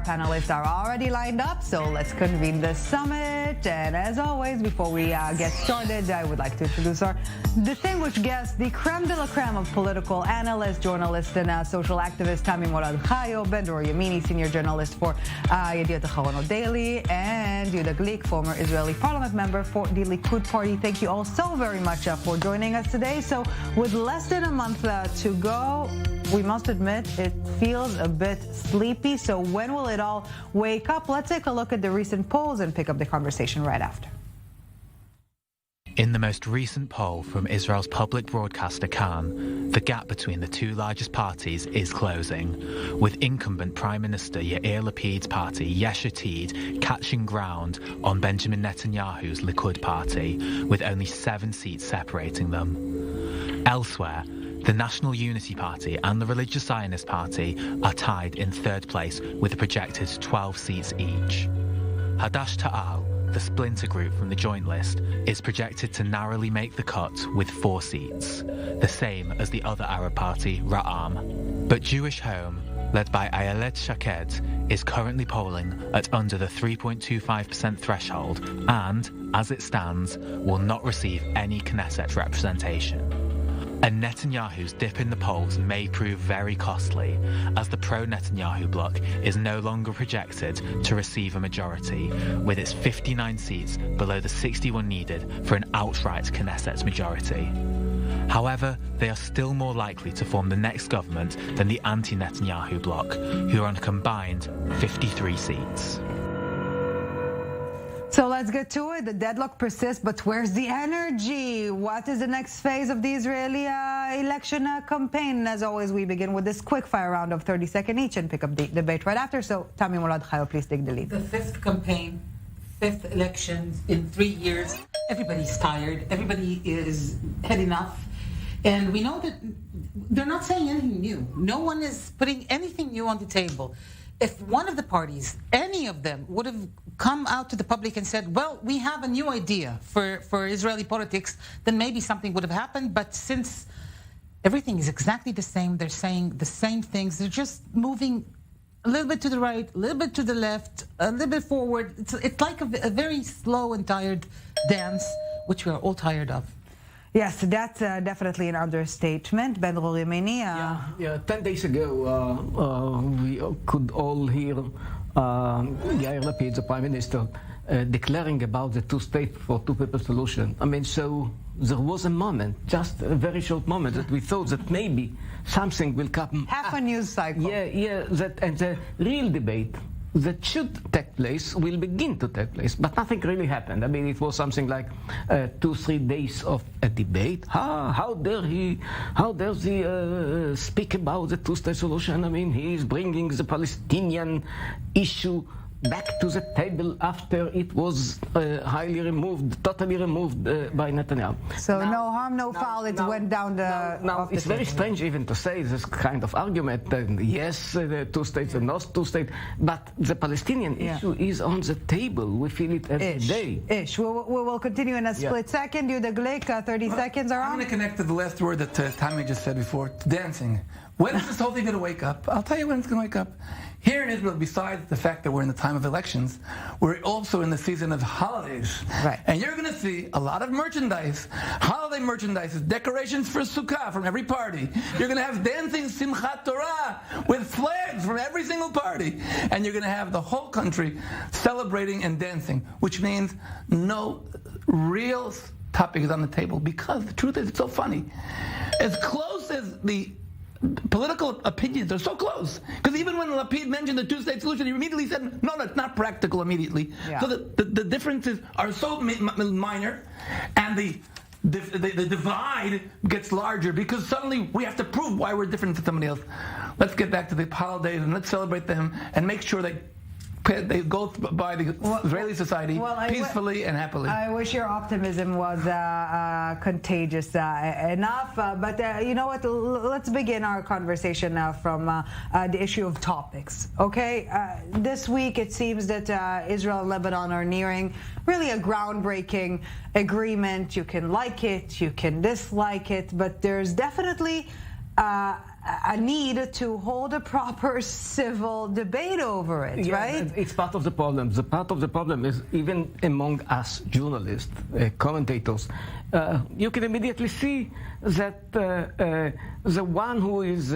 panelists are already lined up, so let's convene the summit. And as always, before we get started, I would like to introduce our distinguished guest, the creme de la creme of political analyst, journalist, and social activist, Tammi Molad Hayo, Dror Yemini, senior journalist for Yehidoth Ahronoth Daily, and Yehuda Glick, former Israeli parliament member for the Likud party. Thank you all so very much for joining us today. So with less than a month to go, we must admit it feels a bit sleepy. So when will it all wake up? Let's take a look at the recent polls and pick up the conversation right after. In the most recent poll from Israel's public broadcaster Kan, the gap between the two largest parties is closing, with incumbent Prime Minister Yair Lapid's party, Yesh Atid, catching ground on Benjamin Netanyahu's Likud party, with only 7 seats separating them. Elsewhere, the National Unity Party and the Religious Zionist Party are tied in third place with a projected 12 seats each. Hadash Ta'al, the splinter group from the joint list, is projected to narrowly make the cut with 4 seats, the same as the other Arab party, Ra'am. But Jewish Home, led by Ayelet Shaked, is currently polling at under the 3.25% threshold and, as it stands, will not receive any Knesset representation. And Netanyahu's dip in the polls may prove very costly, as the pro-Netanyahu bloc is no longer projected to receive a majority, with its 59 seats below the 61 needed for an outright Knesset majority. However, they are still more likely to form the next government than the anti-Netanyahu bloc, who are on a combined 53 seats. So let's get to it. The deadlock persists, but where's the energy? What is the next phase of the Israeli election campaign? As always, we begin with this quick fire round of 30 seconds each and pick up the debate right after. So, Tammi Molad Hayo, please take the lead. The 5th campaign, 5th elections in 3 years. Everybody's tired. Everybody is had enough. And we know that they're not saying anything new. No one is putting anything new on the table. If one of the parties, any of them, would have come out to the public and said, well, we have a new idea for Israeli politics, then maybe something would have happened. But since everything is exactly the same, they're saying the same things, they're just moving a little bit to the right, a little bit to the left, a little bit forward. It's like a very slow and tired dance, which we are all tired of. Yes, that's definitely an understatement. Dror Yemini. 10 days ago, we could all hear Yair Lapid, the Prime Minister, declaring about the two-state for two-people solution. I mean, so there was a moment, just a very short moment, that we thought that maybe something will come. Half a news cycle. And the real debate that should take place will begin to take place, but nothing really happened. I mean, it was something like 2-3 days of a debate. How dare he speak about the two-state solution? I mean, he is bringing the Palestinian issue back to the table after it was totally removed by Netanyahu. So now, no harm, no foul, it went down the... Now it's very strange even to say this kind of argument that yes, the two states and not two states, but the Palestinian issue is on the table. We feel it every day. We will continue in a split second. Yehuda Glick, 30 seconds are on. I'm going to connect to the last word that Tammi just said before, dancing. When is this whole thing going to wake up? I'll tell you when it's going to wake up. Here in Israel, besides the fact that we're in the time of elections, we're also in the season of holidays. Right. And you're going to see a lot of merchandise, holiday merchandise, decorations for Sukkah from every party. You're going to have dancing Simchat Torah with flags from every single party. And you're going to have the whole country celebrating and dancing, which means no real topic is on the table, because the truth is, it's so funny. As close as the political opinions are so close, because even when Lapid mentioned the two-state solution, he immediately said, no, it's not practical immediately. Yeah. So the differences are so minor, and the divide gets larger, because suddenly we have to prove why we're different from somebody else. Let's get back to the holidays and let's celebrate them and make sure they go by the Israeli society peacefully and happily. I wish your optimism was contagious enough. But you know what? Let's begin our conversation now from the issue of topics. Okay? This week it seems that Israel and Lebanon are nearing really a groundbreaking agreement. You can like it, you can dislike it, but there's definitely a need to hold a proper civil debate over it, right? It's part of the problem. The part of the problem is even among us journalists, commentators, you can immediately see that the one who is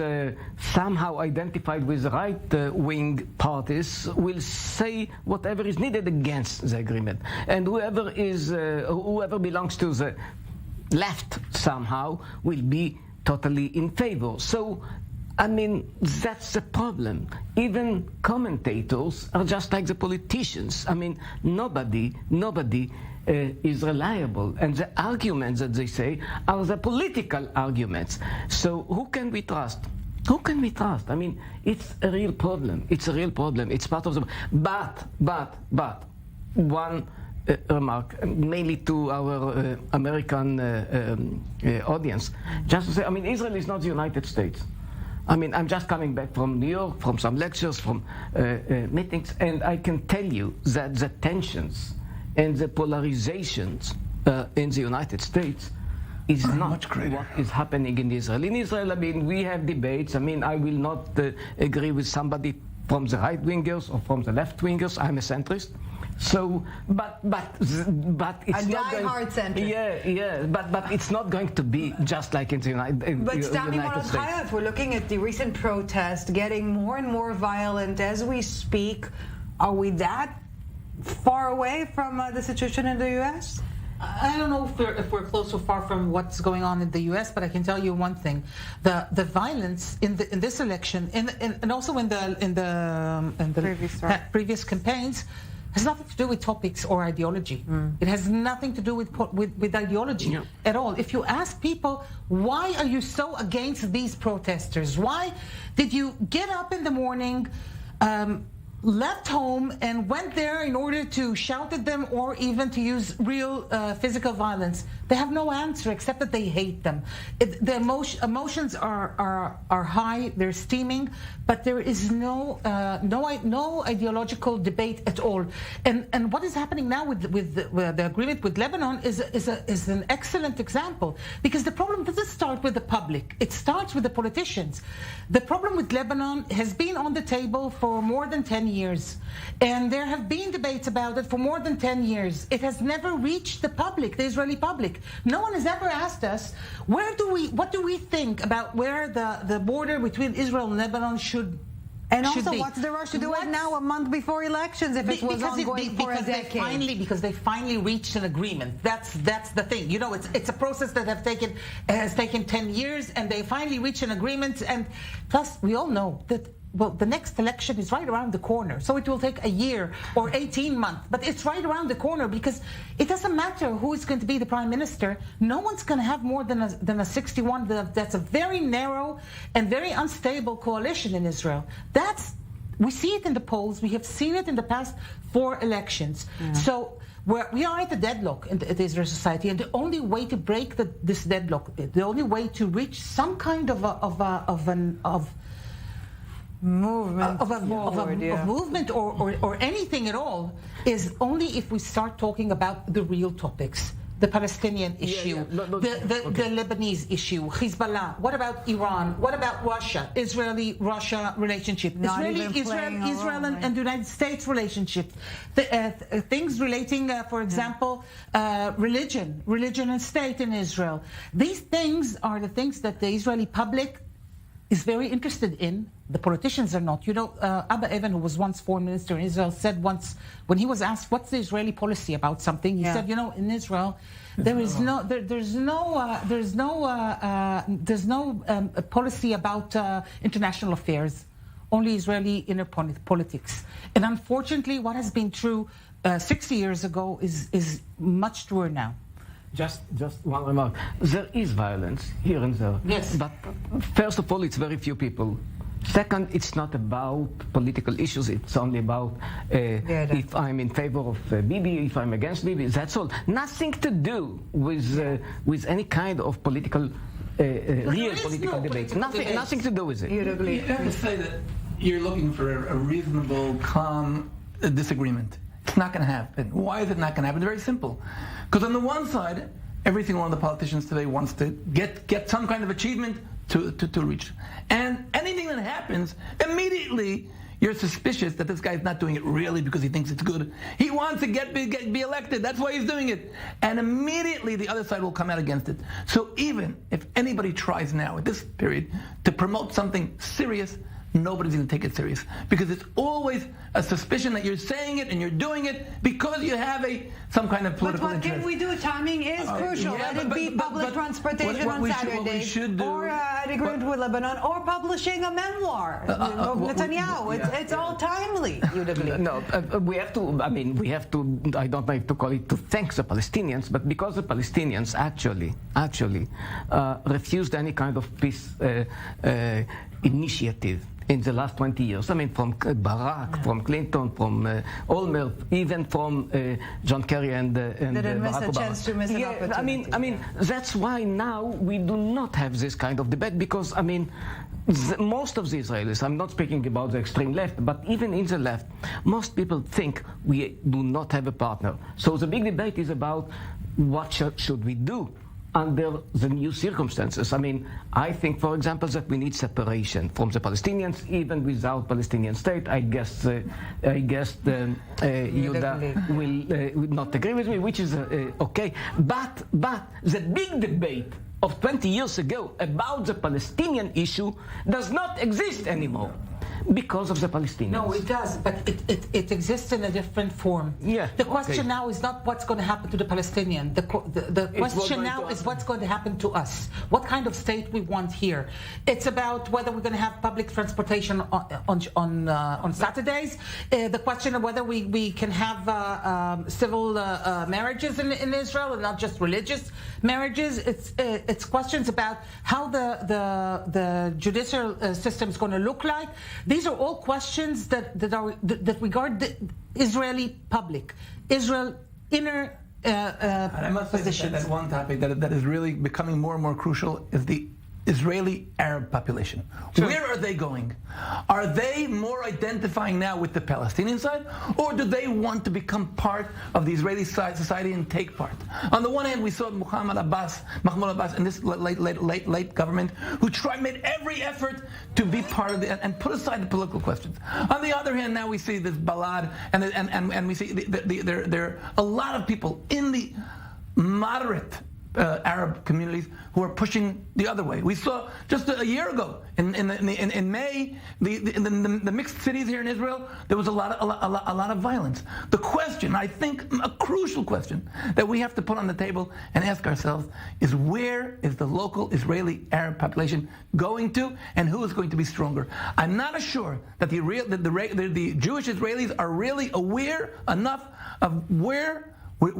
somehow identified with the right-wing parties will say whatever is needed against the agreement, and whoever belongs to the left somehow will be totally in favor. So, I mean, that's the problem. Even commentators are just like the politicians. I mean, nobody is reliable. And the arguments that they say are the political arguments. So who can we trust? Who can we trust? I mean, it's a real problem. It's a real problem. It's part of the... But, one remark, mainly to our American audience, just to say, I mean, Israel is not the United States. I mean, I'm just coming back from New York, from some lectures, from meetings, and I can tell you that the tensions and the polarizations in the United States is not what is happening in Israel. In Israel, I mean, we have debates. I mean, I will not agree with somebody from the right-wingers or from the left-wingers. I'm a centrist. So, but it's a not die-hard centrist. But it's not going to be just like in the United States. But Tammi Molad Hayo, if we're looking at the recent protest getting more and more violent as we speak, are we that far away from the situation in the U.S.? I don't know if we're close or far from what's going on in the U.S., but I can tell you one thing: the violence in this election, and also in the previous campaigns, has nothing to do with topics or ideology. It has nothing to do with ideology at all. If you ask people, why are you so against these protesters? Why did you get up in the morning, left home, and went there in order to shout at them or even to use real physical violence? They have no answer except that they hate them. The emotions are high, they're steaming, but there is no ideological debate at all. And what is happening now with the agreement with Lebanon is an excellent example, because the problem doesn't start with the public, it starts with the politicians. The problem with Lebanon has been on the table for more than 10 years, and there have been debates about it for more than 10 years. It has never reached the public, the Israeli public. No one has ever asked us, what do we think about where the border between Israel and Lebanon should And also, should be. What's the rush to do it now, a month before elections, if it was ongoing for a decade? Because they finally reached an agreement. That's the thing. You know, it's a process that has taken 10 years, and they finally reached an agreement. And plus, we all know that, well, the next election is right around the corner. So it will take a year or 18 months. But it's right around the corner, because it doesn't matter who is going to be the prime minister. No one's going to have more than a 61. That's a very narrow and very unstable coalition in Israel. We see it in the polls. We have seen it in the past 4 elections. Yeah. So we are at a deadlock in the Israeli society, and the only way to break this deadlock, the only way to reach some kind of movement or anything at all is only if we start talking about the real topics. The Palestinian issue, the Lebanese issue, Hezbollah. What about Iran? What about Russia? Israeli-Russia relationship. Israel and the United States relationship. Things relating, for example, religion and state in Israel. These things are the things that the Israeli public is very interested in. The politicians are not. You know, Abba Evan, who was once foreign minister in Israel, said once, when he was asked what's the Israeli policy about something, he said, you know, in Israel, there's no policy about international affairs, only Israeli inner politics. And unfortunately, what has been true 60 years ago is much truer now. Just one remark. There is violence here and there. Yes. But first of all, it's very few people. Second, it's not about political issues. It's only about if I'm in favor of Bibi, if I'm against Bibi. That's all. Nothing to do with any kind of political, real political debate. Nothing to do with it. You have to say that you're looking for a reasonable, calm disagreement. It's not going to happen. Why is it not going to happen? It's very simple. Because on the one side, every single one of the politicians today wants to get some kind of achievement to reach. And anything that happens, immediately you're suspicious that this guy's not doing it really because he thinks it's good. He wants to be elected. That's why he's doing it. And immediately the other side will come out against it. So even if anybody tries now at this period to promote something serious, nobody's going to take it serious, because it's always a suspicion that you're saying it and you're doing it because you have some kind of political interest. But what can we do? Timing is crucial. Let it be public transportation on Saturday, or an agreement with Lebanon, or publishing a memoir of Netanyahu. It's all timely, Yehuda Glick. No, we have to, I don't like to call it to thank the Palestinians, but because the Palestinians actually refused any kind of peace initiative in the last 20 years. I mean, from Barack, from Clinton, from Olmert, even from John Kerry and Didn't miss Barack a Obama. chance to miss an opportunity. I mean, that's why now we do not have this kind of debate, because, most of the Israelis, I'm not speaking about the extreme left, but even in the left, most people think we do not have a partner. So the big debate is about what should we do under the new circumstances. I think, for example, that we need separation from the Palestinians, even without Palestinian state. I guess Yehuda will not agree with me, which is okay. But the big debate of 20 years ago about the Palestinian issue does not exist anymore, because of the Palestinians. No, it does, but it exists in a different form. Yeah. The question now is not what's going to happen to the Palestinian. The question now is what's going to happen to us. What kind of state we want here. It's about whether we're going to have public transportation on Saturdays. The question of whether we can have civil marriages in Israel and not just religious marriages. It's questions about how the judicial system is going to look like. These are all questions that regard the Israeli public, Israel inner and I must say that one topic that is really becoming more and more crucial is the Israeli Arab population. Sure. Where are they going? Are they more identifying now with the Palestinian side, or do they want to become part of the Israeli society and take part? On the one hand, we saw Mahmoud Abbas in this late government, who made every effort to be part of and put aside the political questions. On the other hand, now we see this Balad, and we see there are a lot of people in the moderate Arab communities who are pushing the other way. We saw just a year ago in May, in the mixed cities here in Israel, there was a lot of violence. The question, I think, a crucial question that we have to put on the table and ask ourselves is, where is the local Israeli Arab population going to, and who is going to be stronger? I'm not sure that the Jewish Israelis are really aware enough of where. But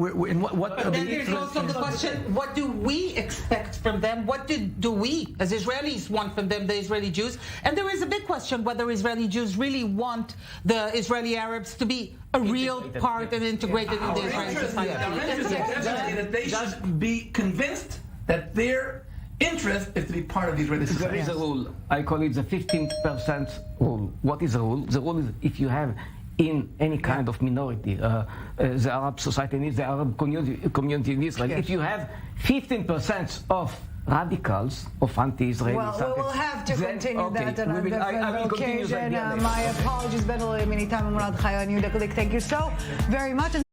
then there's also the question, what do we expect from them? What do we, as Israelis, want from them, the Israeli Jews? And there is a big question whether Israeli Jews really want the Israeli Arabs to be a real part and integrated in the Israeli society. That they should be convinced that their interest is to be part of the Israeli society. There is a rule. I call it the 15% rule. What is the rule? The rule is, if you have in any kind of minority, the Arab society, the Arab community in Israel, if you have 15% of radicals, of anti-Israeli... Well, we'll have to continue that on a different occasion. My apologies, Tammi Molad Hayo and Yehuda Glick. Thank you so very much.